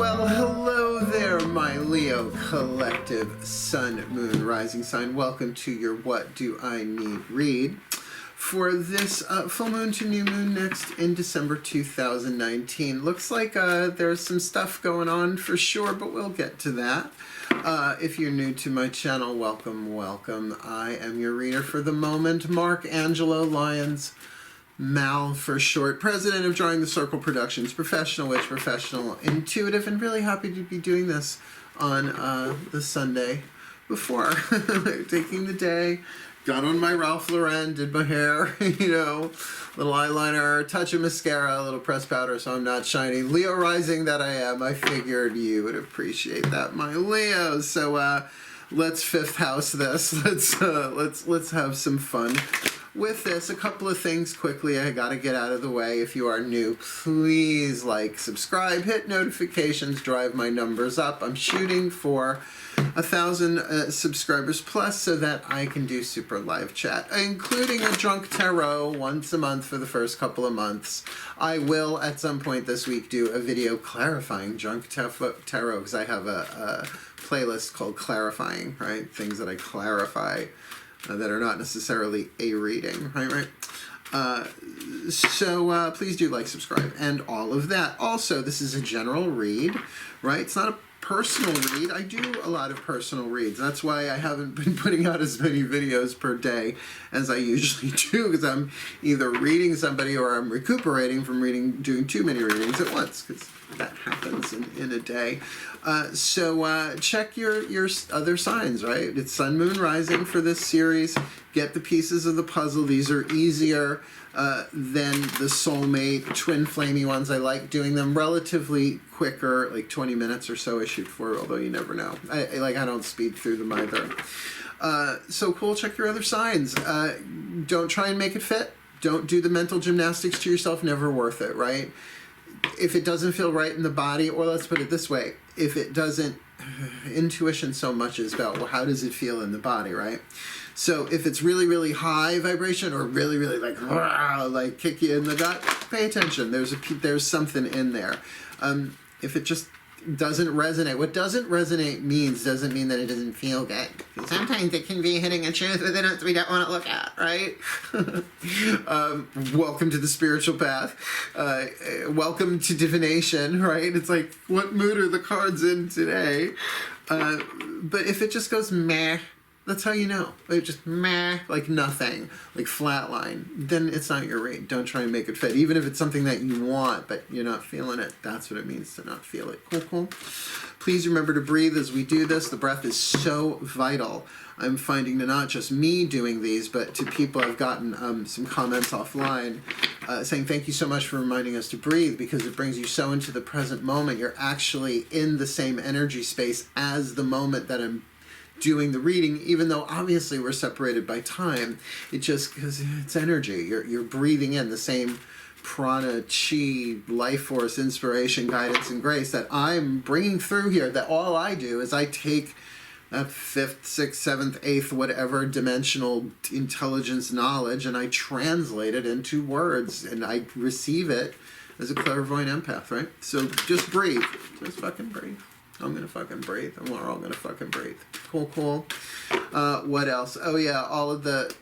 Well, hello there, my Leo collective sun, moon, rising sign. Welcome to your What Do I Need read for this full moon to new moon next in December 2019. Looks like there's some stuff going on for sure, but we'll get to that. If you're new to my channel, welcome, welcome. I am your reader for the moment, Mark Angelo Lyons. Mal for short, president of DrawingTheCircle Productions, professional witch, professional intuitive, and really happy to be doing this on the Sunday before taking the day. Got on my Ralph Lauren, did my hair, you know, little eyeliner, touch of mascara, a little pressed powder so I'm not shiny. Leo rising that I am. I figured you would appreciate that, my Leo. So let's fifth house this. Let's have some fun with this. A couple of things quickly I gotta get out of the way. If you are new, please like, subscribe, hit notifications, drive my numbers up. I'm shooting for 1,000 subscribers plus so that I can do super live chat, including a drunk tarot once a month for the first couple of months. I will at some point this week do a video clarifying drunk tarot because I have a playlist called Clarifying, right? Things that I clarify that are not necessarily a reading, right? So please do like, subscribe, and all of that. Also, this is a general read, right? It's not a personal read. I do a lot of personal reads. That's why I haven't been putting out as many videos per day as I usually do, because I'm either reading somebody or I'm recuperating from doing too many readings at once, because that happens in a day. So check your other signs, right? It's sun, moon, rising for this series. Get the pieces of the puzzle. These are easier than the soulmate, twin flamey ones. I like doing them relatively quicker, like 20 minutes or so I shoot for, although you never know. I don't speed through them either. So cool, check your other signs. Don't try and make it fit. Don't do the mental gymnastics to yourself, never worth it, right? If it doesn't feel right in the body, or let's put it this way, if it doesn't, intuition so much is about, well, how does it feel in the body, right? So if it's really, really high vibration or really, really like kick you in the gut, pay attention. There's something in there. If it just doesn't resonate, what doesn't resonate doesn't mean that it doesn't feel good. Sometimes it can be hitting a truth within us we don't want to look at, right? Welcome to the spiritual path. Welcome to divination, right? It's like, what mood are the cards in today? But if it just goes meh, that's how you know. Like just meh, like nothing, like flatline, then it's not your read. Don't try and make it fit. Even if it's something that you want, but you're not feeling it, that's what it means to not feel it. Cool, cool. Please remember to breathe as we do this. The breath is so vital. I'm finding that not just me doing these, but to people I've gotten some comments offline saying thank you so much for reminding us to breathe, because it brings you so into the present moment. You're actually in the same energy space as the moment that I'm doing the reading, even though obviously we're separated by time. It just, because it's energy. You're breathing in the same prana, chi, life force, inspiration, guidance, and grace that I'm bringing through here. That all I do is I take that 5th, 6th, 7th, 8th, whatever dimensional intelligence knowledge, and I translate it into words, and I receive it as a clairvoyant empath, right? So just breathe. Just fucking breathe. I'm gonna fucking breathe, and we're all gonna fucking breathe. Cool, cool. What else? Oh yeah, all of the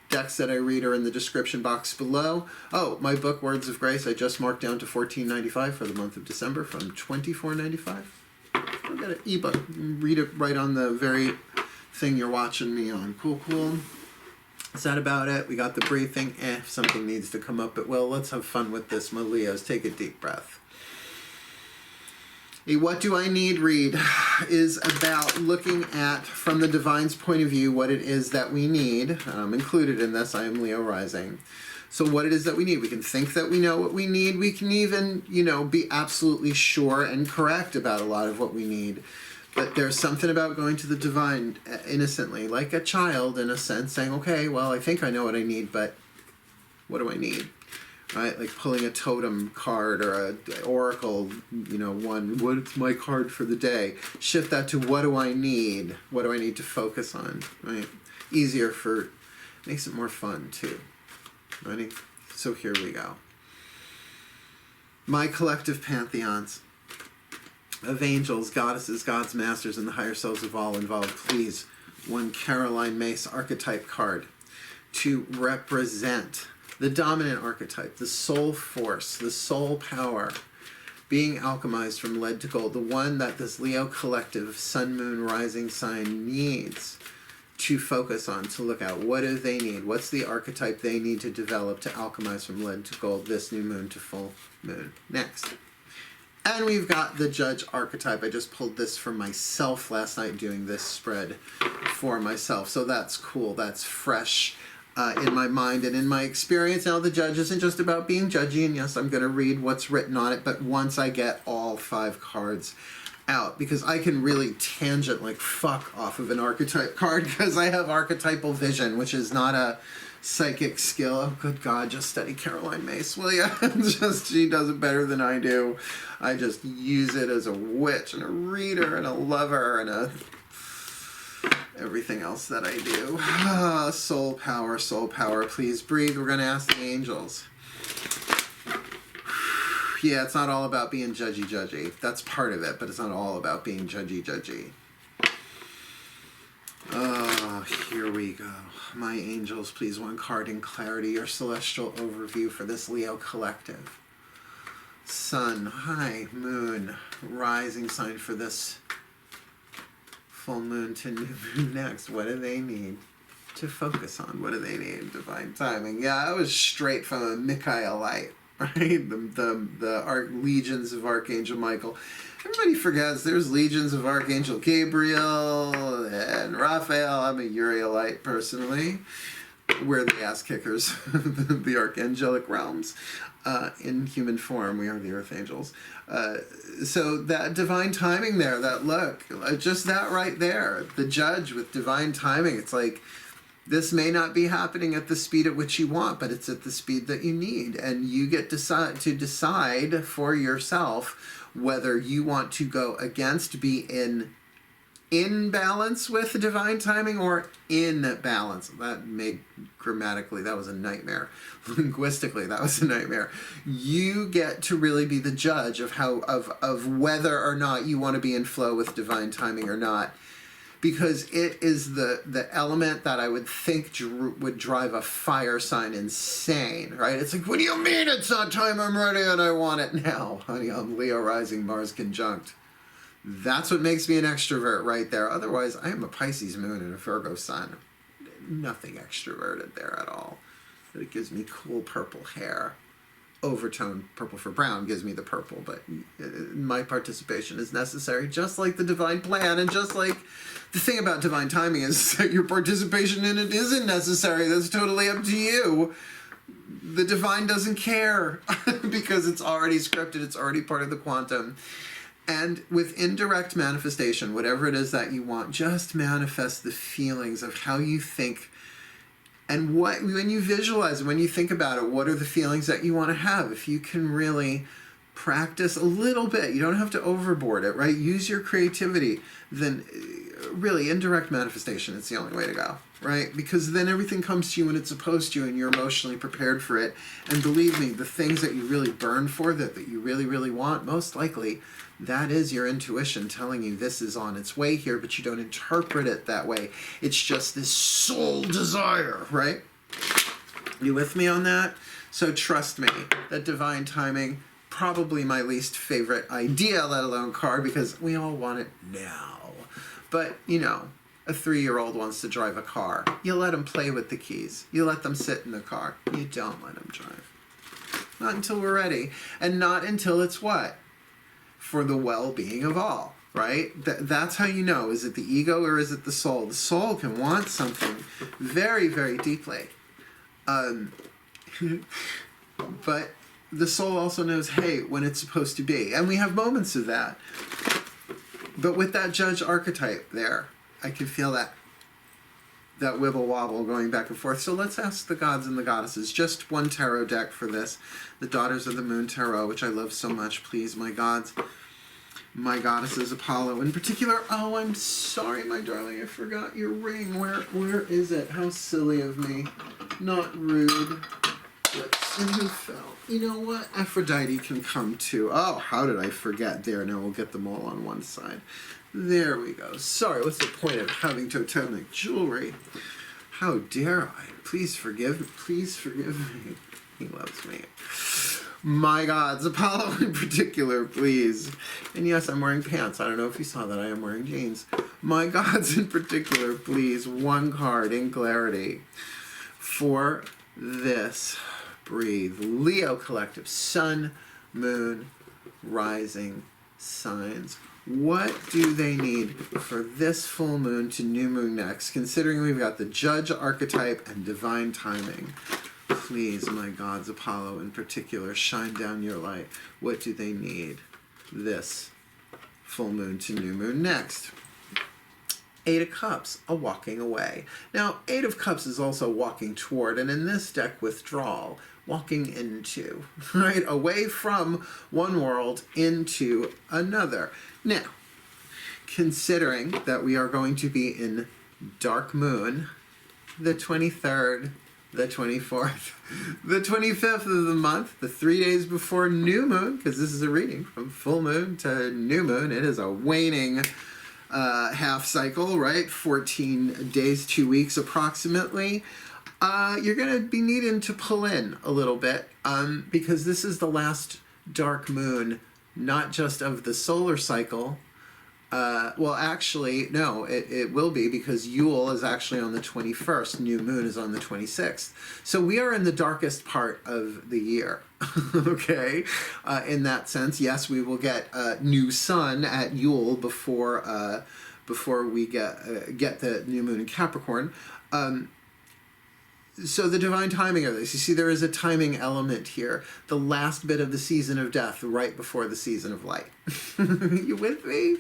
decks that I read are in the description box below. Oh, my book, Words of Grace, I just marked down to $14.95 for the month of December from $24.95. I'll get an ebook. Read it right on the very thing you're watching me on. Cool, cool. Is that about it? We got the breathe thing. If something needs to come up, it will. Let's have fun with this, my Leos. Take a deep breath. A What Do I Need read is about looking at, from the divine's point of view, what it is that we need. Included in this, I am Leo rising. So what it is that we need. We can think that we know what we need. We can even, be absolutely sure and correct about a lot of what we need. But there's something about going to the divine innocently, like a child in a sense, saying, okay, well, I think I know what I need, but what do I need? Right, like pulling a totem card or a oracle, one, what's my card for the day? Shift that to what do I need? What do I need to focus on, right? Makes it more fun too. Ready? So here we go. My collective pantheons. of angels, goddesses, gods, masters, and the higher selves of all involved, please, one Caroline Mace archetype card to represent the dominant archetype, the soul force, the soul power, being alchemized from lead to gold, the one that this Leo collective, sun, moon, rising sign needs to focus on, to look at. What do they need? What's the archetype they need to develop to alchemize from lead to gold this new moon to full moon? Next. And we've got the judge archetype. I just pulled this for myself last night doing this spread for myself. So that's cool. That's fresh in my mind and in my experience. Now, the judge isn't just about being judgy, and yes, I'm going to read what's written on it, but once I get all 5 cards out, because I can really tangent like fuck off of an archetype card, because I have archetypal vision, which is not a psychic skill. Oh, good God, just study Caroline Mace, will ya? She does it better than I do. I just use it as a witch and a reader and a lover and a everything else that I do. Soul power, please breathe. We're going to ask the angels. Yeah, it's not all about being judgy. That's part of it, but it's not all about being judgy. Here we go. My angels, please, one card in clarity, your celestial overview for this Leo collective. Sun, high, moon, rising sign for this full moon to new moon next. What do they need to focus on? What do they need? Divine timing. Yeah, I was straight from a Michaelite, right? The legions of Archangel Michael. Everybody forgets there's legions of Archangel Gabriel and Raphael. I'm a Urielite personally. We're the ass kickers, the archangelic realms. In human form, we are the earth angels. So that divine timing there, that look, just that right there, the judge with divine timing, it's like, this may not be happening at the speed at which you want, but it's at the speed that you need. And you get to decide for yourself whether you want to go against, be in balance with divine timing, or in balance. That made grammatically, that was a nightmare. Linguistically, that was a nightmare. You get to really be the judge of of whether or not you want to be in flow with divine timing or not. Because it is the element that I would think would drive a fire sign insane, right? It's like, what do you mean it's not time? I'm ready and I want it now. Honey, I'm Leo rising, Mars conjunct. That's what makes me an extrovert right there. Otherwise, I am a Pisces moon and a Virgo sun. Nothing extroverted there at all. But it gives me cool purple hair. Overtone purple for brown gives me the purple, but my participation is necessary, just like the divine plan, and just like the thing about divine timing is that your participation in it isn't necessary. That's totally up to you. The divine doesn't care because it's already scripted. It's already part of the quantum. And with indirect manifestation, whatever it is that you want, just manifest the feelings of how you think. And when you visualize it, when you think about it, what are the feelings that you want to have? If you can really practice a little bit, you don't have to overboard it, right? Use your creativity. Then really, indirect manifestation, it's the only way to go, right? Because then everything comes to you when it's supposed to, and you're emotionally prepared for it. And believe me, the things that you really burn for, that you really, really want, most likely, that is your intuition telling you this is on its way here, but you don't interpret it that way. It's just this soul desire, right? You with me on that? So trust me, that divine timing, probably my least favorite idea, let alone card, because we all want it now. But, you know, a 3-year-old wants to drive a car. You let them play with the keys. You let them sit in the car. You don't let them drive. Not until we're ready. And not until it's what? For the well-being of all, right? That's how you know. Is it the ego or is it the soul? The soul can want something very, very deeply. But the soul also knows, hey, when it's supposed to be. And we have moments of that. But with that judge archetype there, I can feel that wibble wobble going back and forth. So let's ask the gods and the goddesses. Just one tarot deck for this. The Daughters of the Moon Tarot, which I love so much. Please, my gods, my goddesses, Apollo in particular. Oh, I'm sorry, my darling. I forgot your ring. Where is it? How silly of me. Not rude. Let's see who fell. you know what? Aphrodite can come too. Oh, how did I forget? There, now we'll get them all on one side. There we go. Sorry, what's the point of having totemic jewelry? How dare I? Please forgive me. Please forgive me. He loves me. My gods, Apollo in particular, please. And yes, I'm wearing pants. I don't know if you saw that. I am wearing jeans. My gods in particular, please. One card in clarity for this. Breathe. Leo collective. Sun, moon, rising signs. What do they need for this full moon to new moon next, considering we've got the Judge archetype and divine timing? Please, my gods, Apollo in particular, shine down your light. What do they need this full moon to new moon next? Eight of Cups, a walking away. Now, Eight of Cups is also walking toward, and in this deck, withdrawal, walking into, right? Away from one world into another. Now, considering that we are going to be in dark moon, the 23rd, the 24th, the 25th of the month, the 3 days before new moon, because this is a reading from full moon to new moon. It is a waning half cycle, right? 14 days, 2 weeks approximately. You're going to be needing to pull in a little bit because this is the last dark moon, not just of the solar cycle. Well, actually, no, it will be because Yule is actually on the 21st. New moon is on the 26th. So we are in the darkest part of the year, okay? In that sense, yes, we will get new sun at Yule before we get the new moon in Capricorn. So the divine timing of this, you see there is a timing element here. The last bit of the season of death right before the season of light. You with me?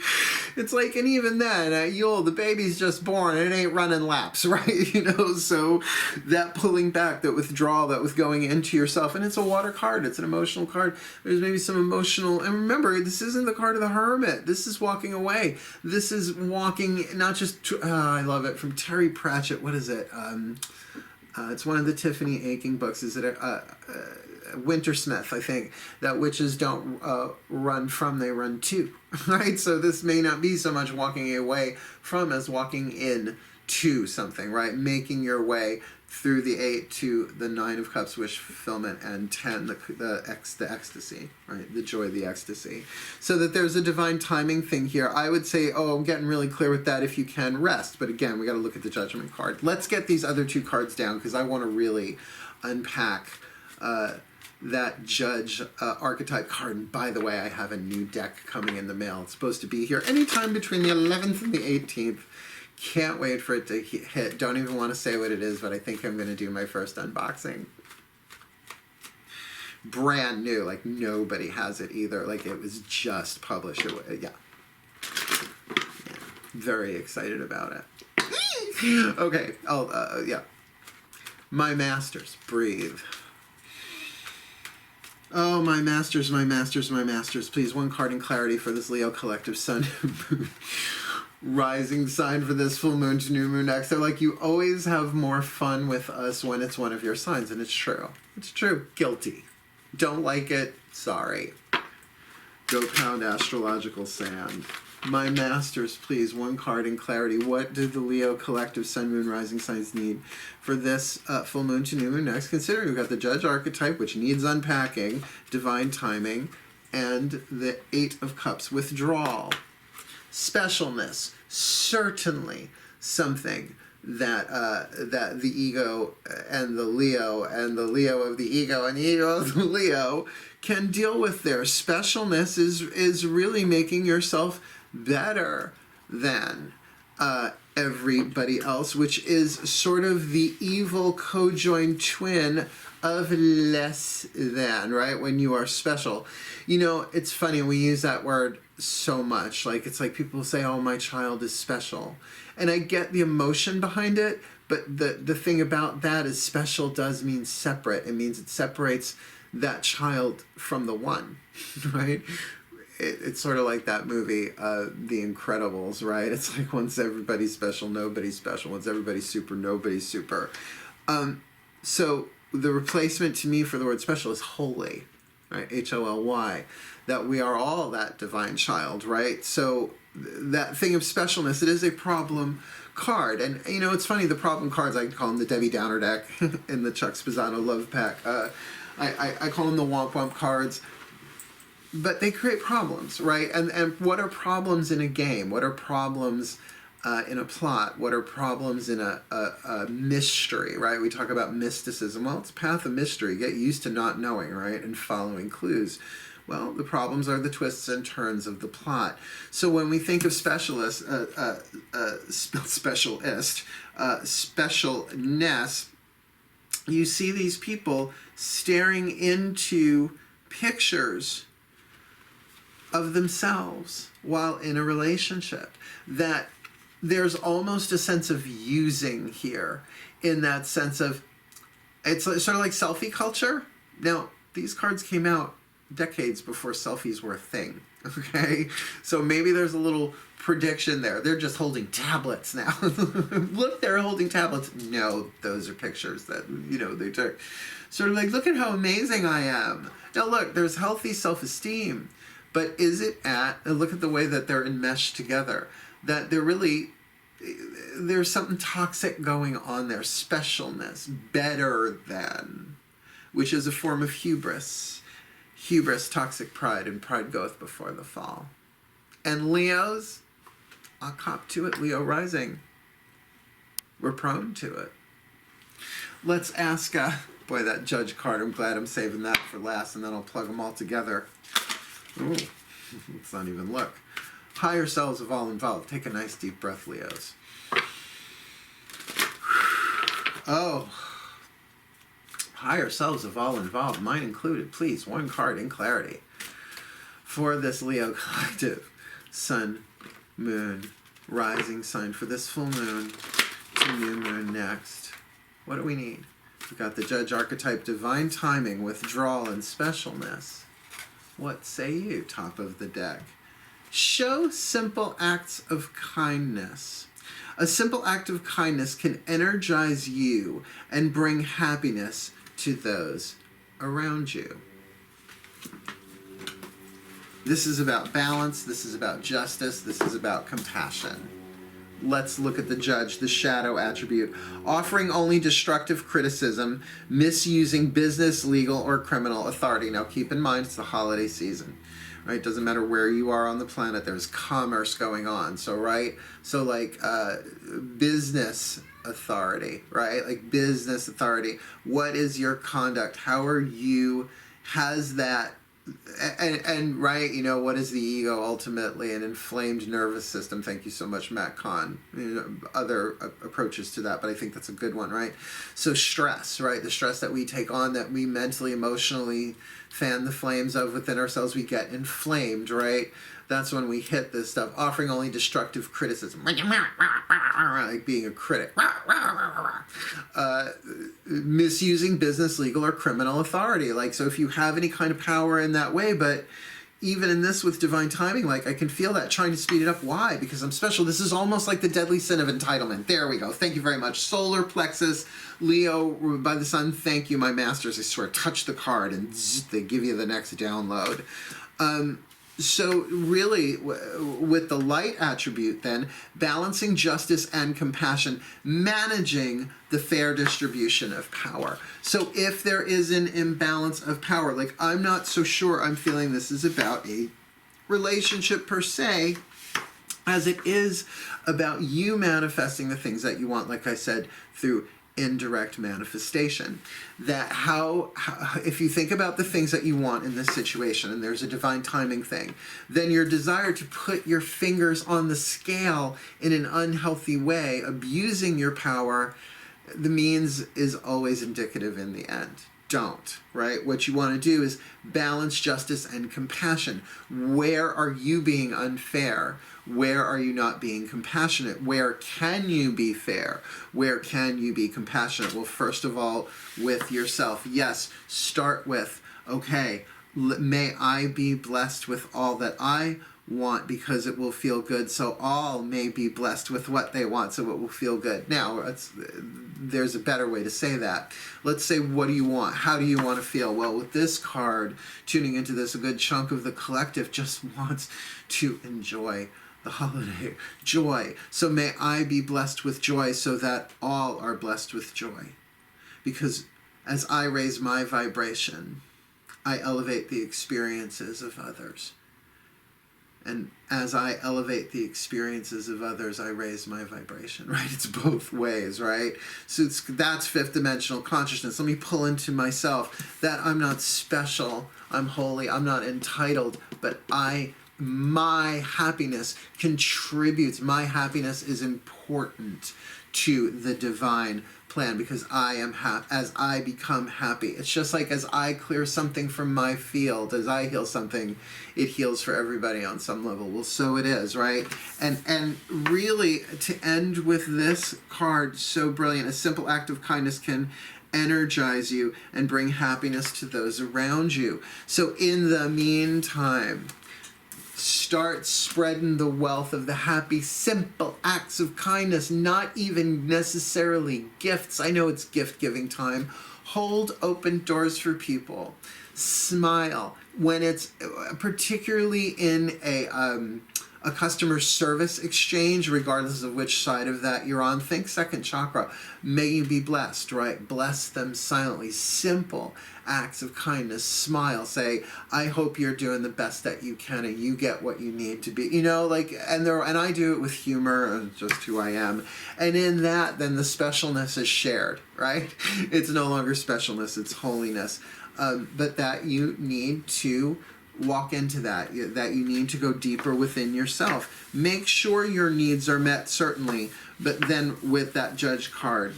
It's like, and even then, Yule, the baby's just born and it ain't running laps, right? You know, so that pulling back, that withdrawal, that with going into yourself, and it's a water card, it's an emotional card. There's maybe some emotional, and remember, this isn't the card of the hermit. This is walking away. This is walking, not just, I love it, from Terry Pratchett, what is it? It's one of the Tiffany Aching books. Is it Wintersmith, I think, that witches don't run from, they run to, right? So this may not be so much walking away from as walking in to something, right? Making your way through the 8 to the 9 of Cups, wish fulfillment, and 10, the ecstasy, right? The joy, the ecstasy. So that there's a divine timing thing here. I would say, oh, I'm getting really clear with that. If you can, rest. But again, we got to look at the Judgment card. Let's get these other two cards down because I want to really unpack that Judge archetype card. And by the way, I have a new deck coming in the mail. It's supposed to be here anytime between the 11th and the 18th. Can't wait for it to hit. Don't even want to say what it is, but I think I'm going to do my first unboxing. Brand new, like nobody has it either. Like it was just published. Yeah. Very excited about it. Okay. Yeah. My masters, breathe. Oh, my masters, my masters, my masters. Please, one card in clarity for this Leo collective sun and moon. Rising sign for this full moon to new moon next. They're like, you always have more fun with us when it's one of your signs, and it's true. It's true. Guilty. Don't like it. Sorry. Go pound astrological sand. My masters, please, one card in clarity. What do the Leo collective sun, moon, rising signs need for this full moon to new moon next? Considering we've got the Judge archetype, which needs unpacking, divine timing, and the 8 of Cups, withdrawal. Specialness, certainly something that that the ego and the Leo of the ego and the ego of the Leo can deal with. Their specialness is really making yourself better than everybody else, which is sort of the evil co-joined twin of less than, right? When you are special. You know, it's funny, we use that word so much. Like, it's like people say, oh, my child is special. And I get the emotion behind it, but the thing about that is special does mean separate. It means it separates that child from the one, right? It's sort of like that movie, The Incredibles, right? It's like once everybody's special, nobody's special. Once everybody's super, nobody's super. So the replacement to me for the word special is holy, right? Holy, that we are all that divine child, right? So that thing of specialness, it is a problem card. And, you know, it's funny, the problem cards, I call them the Debbie Downer deck in the Chuck Spezzano Love Pack. I call them the Womp Womp cards. But they create problems, right? And what are problems in a game? What are problems in a plot? What are problems in a mystery, right? We talk about mysticism. Well, it's a path of mystery. Get used to not knowing, right? And following clues. Well, the problems are the twists and turns of the plot. So when we think of specialness, specialness, you see these people staring into pictures of themselves while in a relationship. That there's almost a sense of using here, in that sense of, it's sort of like selfie culture. Now, these cards came out decades before selfies were a thing, okay? So maybe there's a little prediction there. They're just holding tablets now. Look, they're holding tablets. No, those are pictures that, you know, they took. Sort of like, look at how amazing I am. Now look, there's healthy self-esteem, but is it look at the way that they're enmeshed together, that they're really, there's something toxic going on there. Specialness, better than, which is a form of hubris. Hubris, toxic pride, and pride goeth before the fall. And Leos, I'll cop to it, Leo rising. We're prone to it. Let's ask, boy, that judge card, I'm glad I'm saving that for last, and then I'll plug them all together. Ooh, let's not even look. Higher selves of all involved. Take a nice deep breath, Leos. Oh. Higher selves of all involved, mine included. Please, one card in clarity for this Leo collective. Sun, moon, rising sign for this full moon to new moon next. What do we need? We've got the judge archetype, divine timing, withdrawal, and specialness. What say you, top of the deck? Show simple acts of kindness. A simple act of kindness can energize you and bring happiness to those around you. This is about balance. This is about justice. This is about compassion. Let's look at the judge, the shadow attribute. Offering only destructive criticism, misusing business, legal, or criminal authority. Now keep in mind, it's the holiday season, right? Doesn't matter where you are on the planet, there's commerce going on. So, right? So like business authority, right? Like business authority. What is your conduct? How are you, has that, and right, you know, what is the ego ultimately? An inflamed nervous system. Thank you so much, Matt Kahn. You know, other approaches to that, but I think that's a good one, right? So stress, right? The stress that we take on, that we mentally, emotionally fan the flames of within ourselves, we get inflamed, right? That's when we hit this stuff. Offering only destructive criticism, like being a critic. Misusing business, legal, or criminal authority. Like, so if you have any kind of power in that way, but even in this with divine timing, like I can feel that trying to speed it up. Why? Because I'm special. This is almost like the deadly sin of entitlement. There we go. Thank you very much. Solar plexus, Leo by the sun. Thank you, my masters. I swear, touch the card and zzz, they give you the next download. So really, with the light attribute then, balancing justice and compassion, managing the fair distribution of power. So if there is an imbalance of power, like I'm not so sure I'm feeling this is about a relationship per se, as it is about you manifesting the things that you want, like I said, through indirect manifestation. That how if you think about the things that you want in this situation, and there's a divine timing thing, then your desire to put your fingers on the scale in an unhealthy way, abusing your power, the means is always indicative in the end. Don't, right? What you want to do is balance justice and compassion. Where are you being unfair? Where are you not being compassionate? Where can you be fair? Where can you be compassionate? Well, first of all, with yourself. Yes, start with, okay, May I be blessed with all that I want because it will feel good, so all may be blessed with what they want, so it will feel good. Now, there's a better way to say that. Let's say, what do you want? How do you want to feel? Well, with this card, tuning into this, a good chunk of the collective just wants to enjoy the holiday. Joy. So may I be blessed with joy so that all are blessed with joy. Because as I raise my vibration, I elevate the experiences of others. And as I elevate the experiences of others, I raise my vibration, right? It's both ways, right? So that's fifth dimensional consciousness. Let me pull into myself that I'm not special, I'm holy, I'm not entitled, but my happiness contributes. My happiness is important to the divine plan because I am happy. As I become happy, it's just like as I clear something from my field, as I heal something, it heals for everybody on some level. Well, so it is, right? And really, to end with this card, so brilliant, a simple act of kindness can energize you and bring happiness to those around you. So in the meantime, start spreading the wealth of the happy, simple acts of kindness, not even necessarily gifts. I know it's gift-giving time. Hold open doors for people. Smile. When it's particularly in a customer service exchange, regardless of which side of that you're on, think second chakra. May you be blessed, right? Bless them silently. Simple acts of kindness. Smile. Say, I hope you're doing the best that you can and you get what you need to be. You know, like, and I do it with humor, just who I am. And in that, then the specialness is shared, right? It's no longer specialness, it's holiness. But that you need to walk into that you need to go deeper within yourself. Make sure your needs are met, certainly, but then with that judge card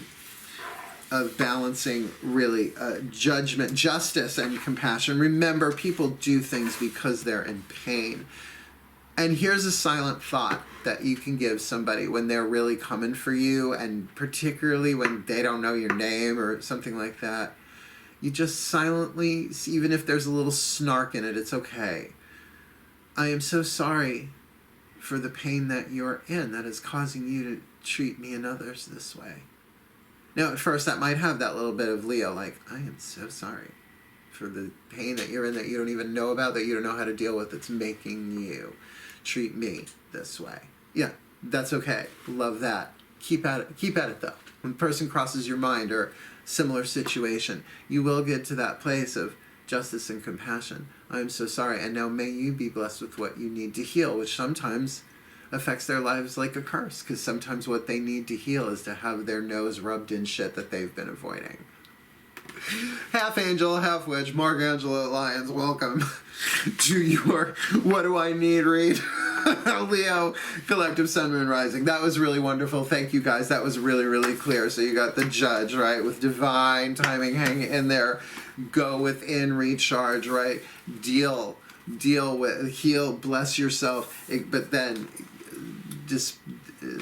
of balancing really judgment, justice, and compassion. Remember, people do things because they're in pain. And here's a silent thought that you can give somebody when they're really coming for you, and particularly when they don't know your name or something like that. You just silently, even if there's a little snark in it, it's okay. I am so sorry for the pain that you're in that is causing you to treat me and others this way. Now, at first, that might have that little bit of Leo, like, I am so sorry for the pain that you're in that you don't even know about, that you don't know how to deal with, that's making you treat me this way. Yeah, that's okay. Love that. Keep at it, though. When a person crosses your mind or similar situation, you will get to that place of justice and compassion. I am so sorry, and now may you be blessed with what you need to heal, which sometimes affects their lives like a curse, because sometimes what they need to heal is to have their nose rubbed in shit that they've been avoiding. Half angel, half witch, Mark Angela at Lyons, welcome to your What Do I Need read. Leo, Collective Sun, Moon, Rising. That was really wonderful. Thank you, guys. That was really, really clear. So you got the judge, right, with divine timing, hang in there. Go within, recharge, right? Deal with, heal, bless yourself. But then just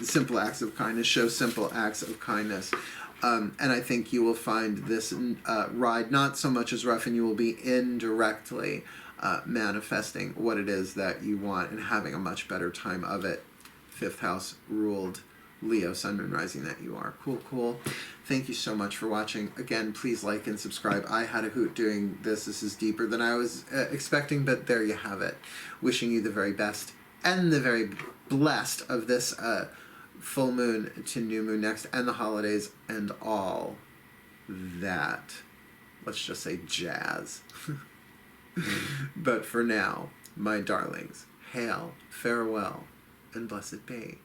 simple acts of kindness. Show simple acts of kindness. And I think you will find this ride not so much as rough, and you will be indirectly manifesting what it is that you want and having a much better time of it. Fifth house ruled Leo, Sun, Moon, Rising that you are. Cool. Thank you so much for watching. Again, please like and subscribe. I had a hoot doing this. This is deeper than I was expecting, but there you have it. Wishing you the very best and the very blessed of this full moon to new moon next, and the holidays and all that. Let's just say jazz. But for now, my darlings, hail, farewell, and blessed be.